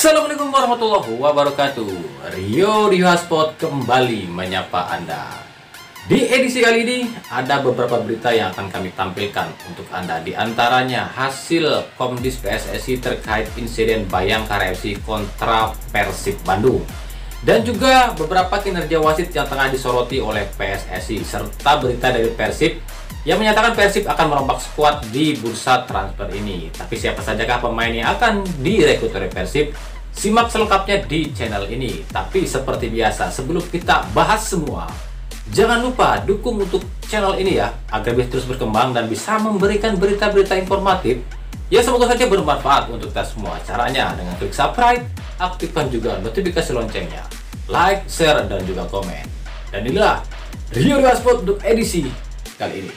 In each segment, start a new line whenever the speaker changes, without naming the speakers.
Assalamualaikum warahmatullahi wabarakatuh. Rio di Hotspot kembali menyapa Anda. Di edisi kali ini ada beberapa berita yang akan kami tampilkan untuk Anda. Di antaranya hasil Komdis PSSI terkait insiden Bayangkara FC kontra Persib Bandung, dan juga beberapa kinerja wasit yang tengah disoroti oleh PSSI, serta berita dari Persib yang menyatakan Persib akan merombak skuad di bursa transfer ini. Tapi siapa sajakah pemain yang akan direkrut oleh Persib? Simak selengkapnya di channel ini. Tapi seperti biasa, sebelum kita bahas semua, jangan lupa dukung untuk channel ini ya, agar bisa terus berkembang dan bisa memberikan berita-berita informatif yang semoga saja bermanfaat untuk kita semua. Caranya dengan klik subscribe, aktifkan juga notifikasi loncengnya, like, share, dan juga komen. Dan inilah Rio Hotspot untuk edisi kali ini.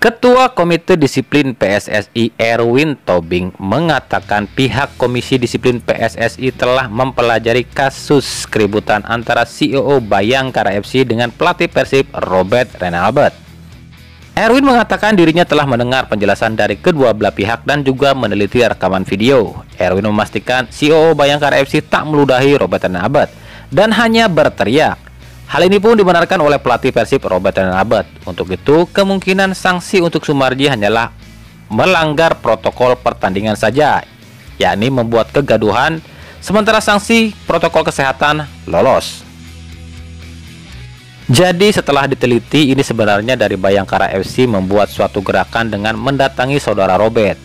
Ketua Komite Disiplin PSSI Erwin Tobing mengatakan pihak Komisi Disiplin PSSI telah mempelajari kasus keributan antara CEO Bayangkara FC dengan pelatih Persib Robert Renalbert. Erwin mengatakan dirinya telah mendengar penjelasan dari kedua belah pihak dan juga meneliti rekaman video. Erwin memastikan CEO Bayangkara FC tak meludahi Robert Renalbert dan hanya berteriak. Hal ini pun dibenarkan oleh pelatih Persib Robert Renalbert. Untuk itu, kemungkinan sanksi untuk Sumarji hanyalah melanggar protokol pertandingan saja, yakni membuat kegaduhan, sementara sanksi protokol kesehatan lolos. Jadi setelah diteliti, ini sebenarnya dari Bayangkara FC membuat suatu gerakan dengan mendatangi saudara Robert,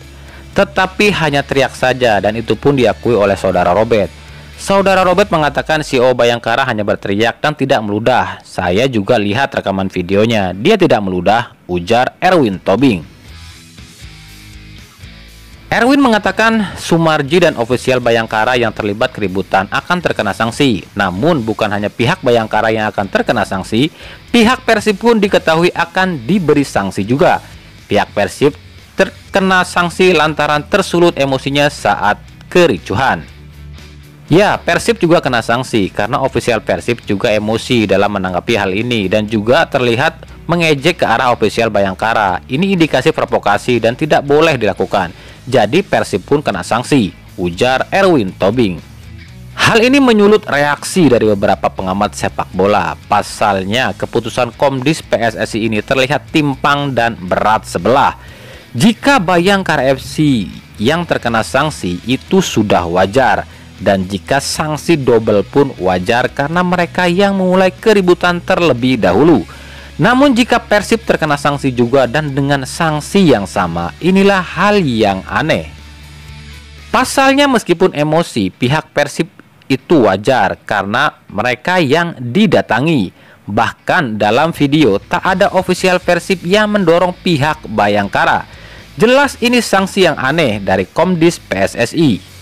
tetapi hanya teriak saja, dan itu pun diakui oleh saudara Robert. Saudara Robert mengatakan CEO Bayangkara hanya berteriak dan tidak meludah. Saya juga lihat rekaman videonya, dia tidak meludah, ujar Erwin Tobing. Erwin mengatakan Sumarji dan ofisial Bayangkara yang terlibat keributan akan terkena sanksi. Namun bukan hanya pihak Bayangkara yang akan terkena sanksi, pihak Persib pun diketahui akan diberi sanksi juga. Pihak Persib terkena sanksi lantaran tersulut emosinya saat kericuhan. Ya, Persib juga kena sanksi karena ofisial Persib juga emosi dalam menanggapi hal ini dan juga terlihat mengejek ke arah ofisial Bayangkara. Ini indikasi provokasi dan tidak boleh dilakukan. Jadi Persib pun kena sanksi, ujar Erwin Tobing. Hal ini menyulut reaksi dari beberapa pengamat sepak bola. Pasalnya, keputusan Komdis PSSI ini terlihat timpang dan berat sebelah. Jika Bayangkara FC yang terkena sanksi itu sudah wajar, dan jika sanksi double pun wajar karena mereka yang memulai keributan terlebih dahulu. Namun jika Persib terkena sanksi juga dan dengan sanksi yang sama, inilah hal yang aneh. Pasalnya meskipun emosi, pihak Persib itu wajar karena mereka yang didatangi. Bahkan dalam video tak ada ofisial Persib yang mendorong pihak Bayangkara. Jelas ini sanksi yang aneh dari Komdis PSSI.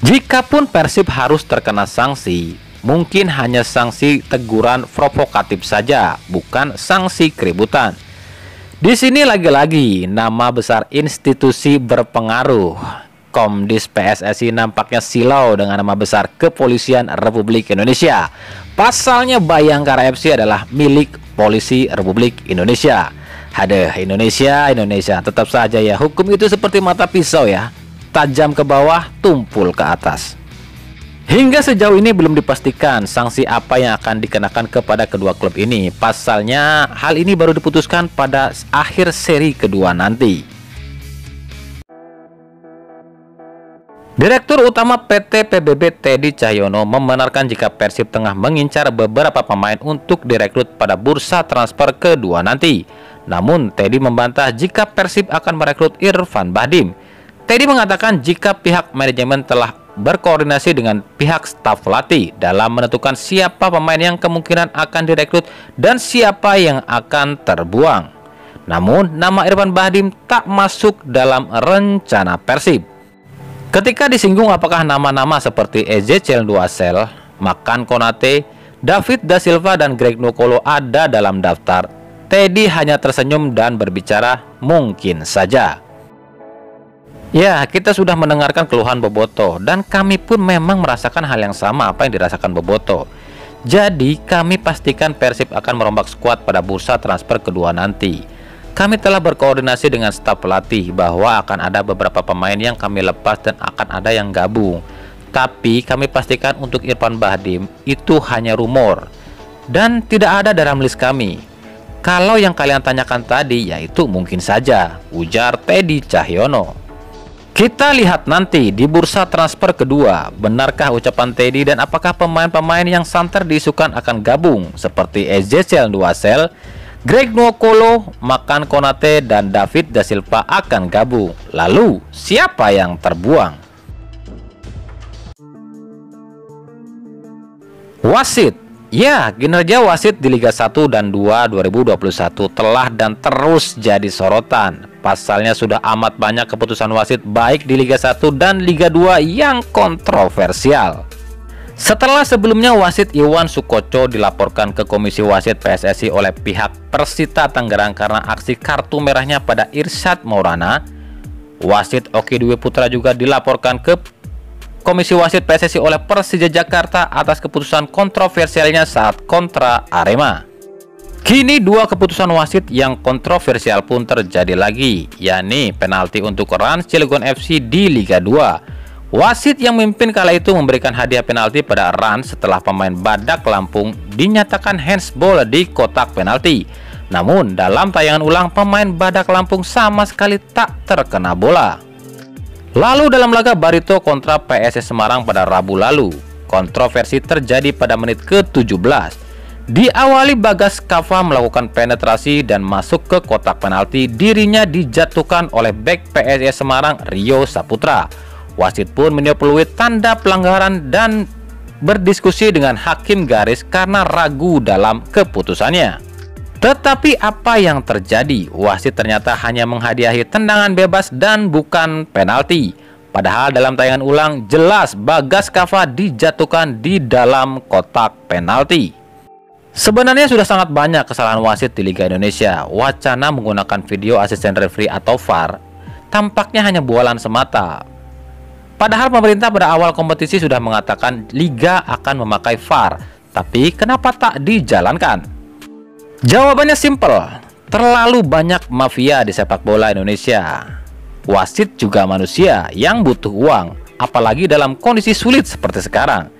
Jikapun Persib harus terkena sanksi, mungkin hanya sanksi teguran provokatif saja, bukan sanksi keributan. Di sini lagi-lagi nama besar institusi berpengaruh. Komdis PSSI nampaknya silau dengan nama besar Kepolisian Republik Indonesia. Pasalnya Bayangkara FC adalah milik Polisi Republik Indonesia. Haduh, Indonesia, tetap saja ya, hukum itu seperti mata pisau ya. Tajam ke bawah, tumpul ke atas. Hingga sejauh ini belum dipastikan sanksi apa yang akan dikenakan kepada kedua klub ini. Pasalnya hal ini baru diputuskan pada akhir seri kedua nanti. Direktur Utama PT PBB Teddy Cahyono membenarkan jika Persib tengah mengincar beberapa pemain untuk direkrut pada bursa transfer kedua nanti. Namun Teddy membantah jika Persib akan merekrut Irfan Bahdim. Teddy mengatakan jika pihak manajemen telah berkoordinasi dengan pihak staf pelatih dalam menentukan siapa pemain yang kemungkinan akan direkrut dan siapa yang akan terbuang. Namun, nama Irfan Bahdim tak masuk dalam rencana Persib. Ketika disinggung apakah nama-nama seperti Ezechiel Duasel, Makan Konate, David Da Silva, dan Greg Nokolo ada dalam daftar, Teddy hanya tersenyum dan berbicara mungkin saja. Ya, kita sudah mendengarkan keluhan Boboto dan kami pun memang merasakan hal yang sama apa yang dirasakan Boboto. Jadi kami pastikan Persib akan merombak skuad pada bursa transfer kedua nanti. Kami telah berkoordinasi dengan staf pelatih bahwa akan ada beberapa pemain yang kami lepas dan akan ada yang gabung. Tapi kami pastikan untuk Irfan Bahdim itu hanya rumor dan tidak ada dalam list kami. Kalau yang kalian tanyakan tadi yaitu mungkin saja, ujar Teddy Cahyono. Kita lihat nanti di bursa transfer kedua, benarkah ucapan Teddy dan apakah pemain-pemain yang santer diisukan akan gabung seperti Ezekiel Duasel, Greg Nwokolo, Makan Konate, dan David da Silva akan gabung. Lalu, siapa yang terbuang? Wasit. Ya, kinerja wasit di Liga 1 dan 2 2021 telah dan terus jadi sorotan. Pasalnya sudah amat banyak keputusan wasit baik di Liga 1 dan Liga 2 yang kontroversial. Setelah sebelumnya wasit Iwan Sukoco dilaporkan ke Komisi Wasit PSSI oleh pihak Persita Tangerang karena aksi kartu merahnya pada Irsyad Maulana, wasit Oki Dwi Putra juga dilaporkan ke Komisi Wasit PSSI oleh Persija Jakarta atas keputusan kontroversialnya saat kontra Arema. Kini dua keputusan wasit yang kontroversial pun terjadi lagi, yakni penalti untuk Rans Cilegon FC di Liga 2. Wasit yang memimpin kala itu memberikan hadiah penalti pada Rans setelah pemain Badak Lampung dinyatakan handsball di kotak penalti. Namun dalam tayangan ulang pemain Badak Lampung sama sekali tak terkena bola. Lalu dalam laga Barito kontra PSS Semarang pada Rabu lalu, kontroversi terjadi pada menit ke-17. Diawali Bagas Kava melakukan penetrasi dan masuk ke kotak penalti, dirinya dijatuhkan oleh bek PSS Semarang Rio Saputra. Wasit pun meniup peluit tanda pelanggaran dan berdiskusi dengan hakim garis karena ragu dalam keputusannya. Tetapi apa yang terjadi? Wasit ternyata hanya menghadiahi tendangan bebas dan bukan penalti. Padahal dalam tayangan ulang jelas Bagas Kava dijatuhkan di dalam kotak penalti. Sebenarnya sudah sangat banyak kesalahan wasit di Liga Indonesia. Wacana menggunakan video asisten referee atau VAR tampaknya hanya bualan semata. Padahal pemerintah pada awal kompetisi sudah mengatakan Liga akan memakai VAR. Tapi kenapa tak dijalankan? Jawabannya simpel, terlalu banyak mafia di sepak bola Indonesia. Wasit juga manusia yang butuh uang, apalagi dalam kondisi sulit seperti sekarang.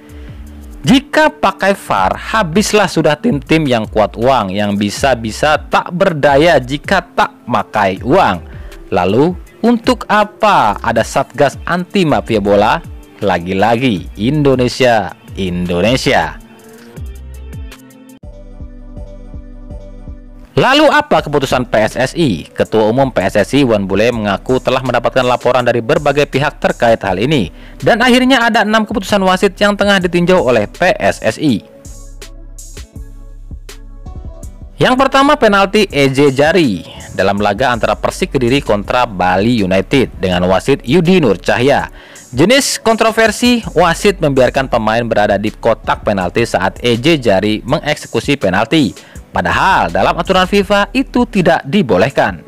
Jika pakai VAR, habislah sudah tim-tim yang kuat uang, yang bisa-bisa tak berdaya jika tak pakai uang. Lalu, untuk apa ada Satgas Anti Mafia Bola? Lagi-lagi, Indonesia. Lalu apa keputusan PSSI? Ketua Umum PSSI Iwan Bule mengaku telah mendapatkan laporan dari berbagai pihak terkait hal ini. Dan akhirnya ada 6 keputusan wasit yang tengah ditinjau oleh PSSI. Yang pertama penalti EJ Jari dalam laga antara Persik Kediri kontra Bali United dengan wasit Yudi Nur Cahya. Jenis kontroversi, wasit membiarkan pemain berada di kotak penalti saat EJ Jari mengeksekusi penalti. Padahal dalam aturan FIFA itu tidak dibolehkan.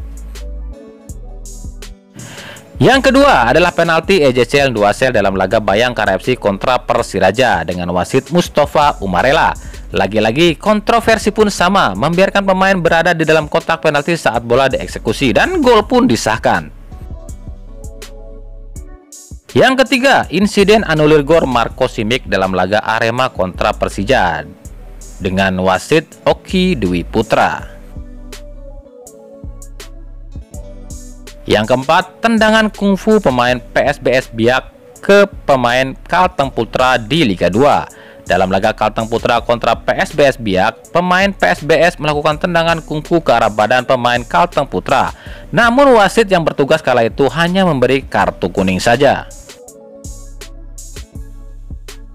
Yang kedua adalah penalti Ezekiel Duasel dalam laga Bayangkara FC kontra Persiraja dengan wasit Mustafa Umarela. Lagi-lagi kontroversi pun sama, membiarkan pemain berada di dalam kotak penalti saat bola dieksekusi dan gol pun disahkan. Yang ketiga, insiden anulir gol Marco Simic dalam laga Arema kontra Persija dengan wasit Oki Dwi Putra. Yang keempat, tendangan kungfu pemain PSBS Biak ke pemain Kalteng Putra di Liga 2. Dalam laga Kalteng Putra kontra PSBS Biak, pemain PSBS melakukan tendangan kungfu ke arah badan pemain Kalteng Putra. Namun wasit yang bertugas kala itu hanya memberi kartu kuning saja.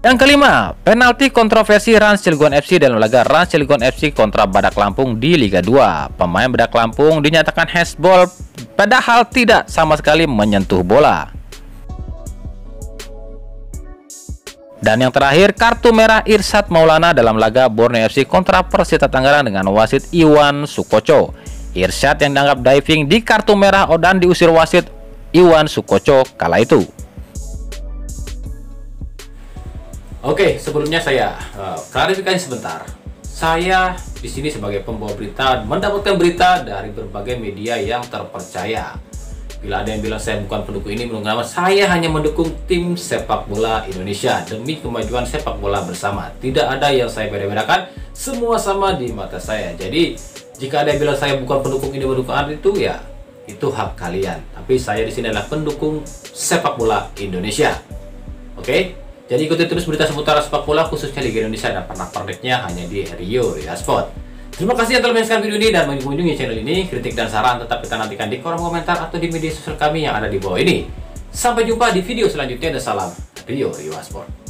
Yang kelima, penalti kontroversi Rans Cilegon FC dalam laga Rans Cilegon FC kontra Badak Lampung di Liga 2. Pemain Badak Lampung dinyatakan handsball padahal tidak sama sekali menyentuh bola. Dan yang terakhir, kartu merah Irsyad Maulana dalam laga Borneo FC kontra Persita Tangerang dengan wasit Iwan Sukoco. Irsyad yang dianggap diving di kartu merah dan diusir wasit Iwan Sukoco kala itu. Oke, sebelumnya saya klarifikasi sebentar. Saya di sini sebagai pembawa berita mendapatkan berita dari berbagai media yang terpercaya. Bila ada yang bilang saya bukan pendukung ini, menurut saya hanya mendukung tim sepak bola Indonesia demi kemajuan sepak bola bersama. Tidak ada yang saya beda-bedakan, semua sama di mata saya. Jadi jika ada yang bilang saya bukan pendukung ini, pendukung itu, ya itu hak kalian. Tapi saya di sini adalah pendukung sepak bola Indonesia. Oke? Jadi ikuti terus berita seputar sepak bola khususnya Liga Indonesia dan pernak-perniknya hanya di Rio Sport. Terima kasih yang telah menyaksikan video ini dan mengunjungi channel ini. Kritik dan saran tetap kita nantikan di kolom komentar atau di media sosial kami yang ada di bawah ini. Sampai jumpa di video selanjutnya dan salam Rio Sport.